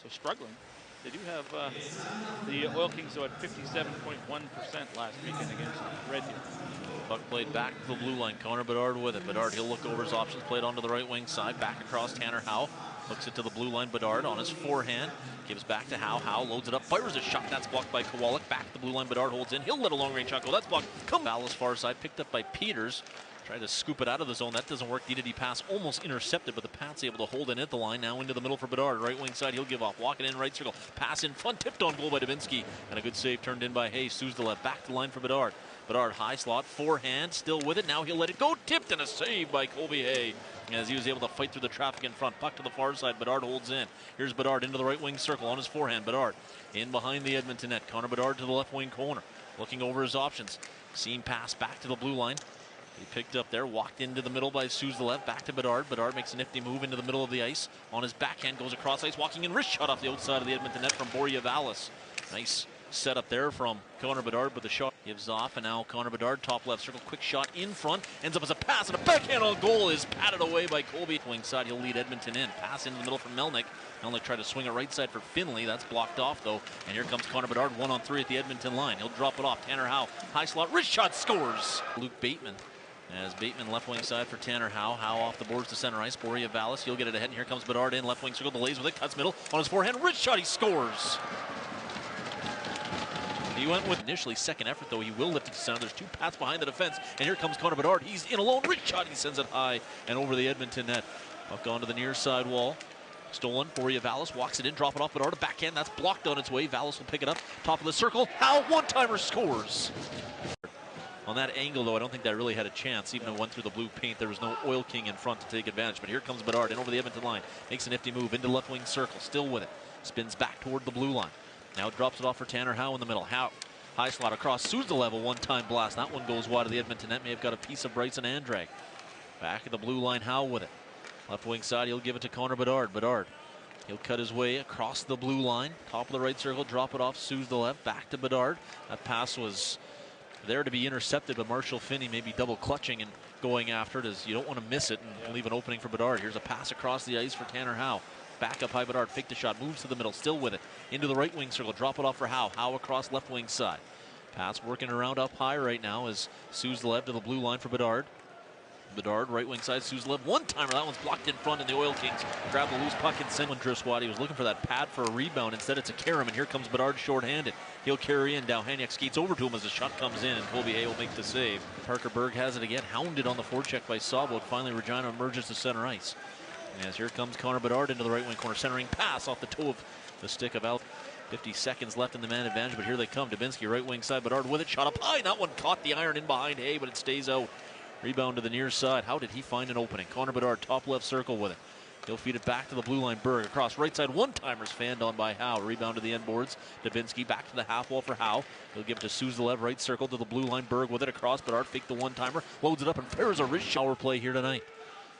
So struggling. They do have the Oil Kings though at 57.1% last weekend against Red Deer. Puck played back to the blue line. Connor Bedard with it. Bedard, he'll look over his options. Played onto the right wing side. Back across Tanner Howe. Hooks it to the blue line. Bedard on his forehand. Gives back to Howe. Howe loads it up. Fires a shot. That's blocked by Kowalik. Back to the blue line. Bedard holds in. He'll let a long range shot go. That's blocked. Come Ballas far side. Picked up by Peters. Tried to scoop it out of the zone. That doesn't work. DDD pass almost intercepted, but the Pats able to hold it at the line. Now into the middle for Bedard. Right wing side, he'll give off. Walking in right circle. Pass in front. Tipped on goal by Dubinsky. And a good save turned in by Hayes. Suzdalev back to the line for Bedard. Bedard high slot. Forehand. Still with it. Now he'll let it go. Tipped and a save by Colby Hay. As he was able to fight through the traffic in front. Puck to the far side. Bedard holds in. Here's Bedard into the right wing circle on his forehand. Bedard in behind the Edmonton net. Connor Bedard to the left wing corner. Looking over his options. Seam pass back to the blue line. He picked up there, walked into the middle by Suzdalev, back to Bedard. Bedard makes a nifty move into the middle of the ice. On his backhand, goes across ice, walking in, wrist shot off the outside of the Edmonton net from Vallis. Nice setup there from Connor Bedard, but the shot gives off, and now Connor Bedard, top left circle, quick shot in front, ends up as a pass, and a backhand on goal is patted away by Colby. Wing side, he'll lead Edmonton in. Pass into the middle from Melnick. Melnick tried to swing it right side for Finley. That's blocked off, though, and here comes Connor Bedard, 1-on-3 at the Edmonton line. He'll drop it off. Tanner Howe, high slot, wrist shot, scores! Luke Bateman. As Bateman left wing side for Tanner Howe. Howe off the boards to center ice. Vallis, he'll get it ahead, and here comes Bedard in. Left wing circle, delays with it, cuts middle. On his forehand, wrist shot, he scores! He went with initially second effort, though. He will lift it to center. There's two Pats behind the defense, and here comes Connor Bedard. He's in alone, wrist shot, he sends it high and over the Edmonton net. Puck onto the near side wall. Stolen. Vallis walks it in, drop it off Bedard. A backhand, that's blocked on its way. Vallis will pick it up. Top of the circle. Howe, one-timer, scores! On that angle, though, I don't think that really had a chance. Even though it went through the blue paint, there was no Oil King in front to take advantage. But here comes Bedard in over the Edmonton line. Makes a nifty move into left wing circle. Still with it. Spins back toward the blue line. Now drops it off for Tanner Howe in the middle. Howe, high slot across Suzdalev, a one-time blast. That one goes wide of the Edmonton net. May have got a piece of Bryson Andrag. Back at the blue line, Howe with it. Left wing side, he'll give it to Connor Bedard. Bedard, he'll cut his way across the blue line. Top of the right circle, drop it off Suzdalev. Back to Bedard. That pass was there to be intercepted, but Marshall Finney may be double clutching and going after it, as you don't want to miss it and leave an opening for Bedard. Here's a pass across the ice for Tanner Howe. Back up high, Bedard, fake the shot, moves to the middle, still with it. Into the right wing circle, drop it off for Howe. Howe across left wing side. Pass working around up high right now as Suzdalev to the blue line for Bedard. Bedard, right wing side, Suzdalev, one-timer. That one's blocked in front, and the Oil Kings grab the loose puck and send one drifts wide. He was looking for that pad for a rebound. Instead, it's a Karam, and here comes Bedard short-handed. He'll carry in. Dowhaniak skates over to him as the shot comes in, and Colby Hay will make the save. Parker Berg has it again, hounded on the forecheck by Sawboat. Finally, Regina emerges to center ice. As here comes Connor Bedard into the right wing corner, centering pass off the toe of the stick of Al. 50 seconds left in the man advantage, but here they come. Dubinsky, right wing side, Bedard with it, shot up high. That one caught the iron in behind Hay, but it stays out. Rebound to the near side. How did he find an opening? Connor Bedard, top left circle with it. He'll feed it back to the blue line. Berg across right side. One-timers fanned on by Howe. Rebound to the end boards. Dubinsky back to the half wall for Howe. He'll give it to Suzdalev, right circle to the blue line. Berg with it across. Bedard fake the one-timer. Loads it up and fires a wrist shower play here tonight.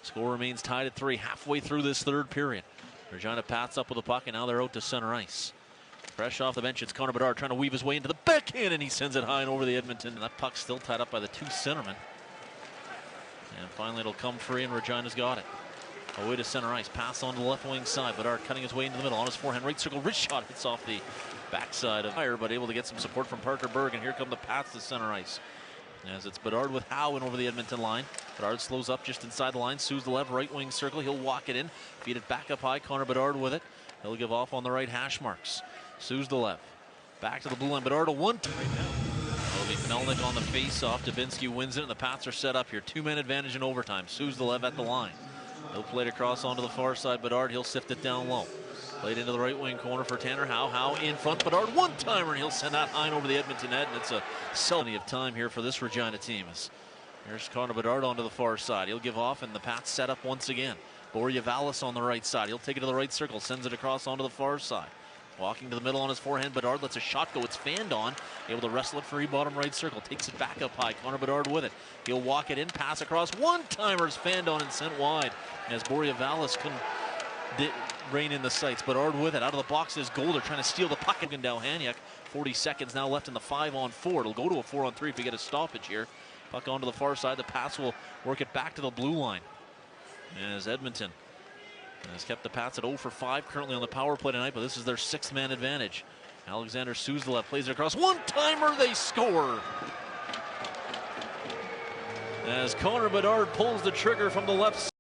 Score remains tied at 3 halfway through this third period. Regina Pats up with the puck, and now they're out to center ice. Fresh off the bench, it's Connor Bedard trying to weave his way into the backhand, and he sends it high and over the Edmonton. And that puck's still tied up by the two centermen. And finally it'll come free, and Regina's got it. Away to center ice, pass on to the left wing side. Bedard cutting his way into the middle on his forehand, right circle, wrist shot hits off the backside of Fire, but able to get some support from Parker Berg, and here come the Pats to center ice. As it's Bedard with Howe in over the Edmonton line. Bedard slows up just inside the line. Suzdalev, right wing circle. He'll walk it in. Feed it back up high. Connor Bedard with it. He'll give off on the right hash marks. Suzdalev back to the blue line. Bedard a one-time right now. Melnick on the face-off. Dubinsky wins it, and the Pats are set up here. Two-man advantage in overtime. Suzdalev at the line. He'll play it across onto the far side. Bedard, he'll sift it down low. Played into the right wing corner for Tanner Howe. Howe in front. Bedard one-timer, and he'll send that high over the Edmonton net, and it's a plenty of time here for this Regina team. Here's Connor Bedard onto the far side. He'll give off, and the Pats set up once again. Vallis on the right side. He'll take it to the right circle, sends it across onto the far side. Walking to the middle on his forehand, Bedard lets a shot go. It's fanned on. Able to wrestle it free, bottom right circle. Takes it back up high. Connor Bedard with it. He'll walk it in, pass across. One-timers fanned on and sent wide. As Vallis couldn't rein in the sights. Bedard with it. Out of the box is Golder trying to steal the puck. And Dowhaniak. 40 seconds now left in the 5-on-4. It'll go to a 4-on-3 if we get a stoppage here. Puck onto the far side. The pass will work it back to the blue line. As Edmonton And has kept the Pats at 0 for 5 currently on the power play tonight, but this is their 6th-man advantage. Alexander Suzdalev plays it across. One-timer, they score! As Connor Bedard pulls the trigger from the left side.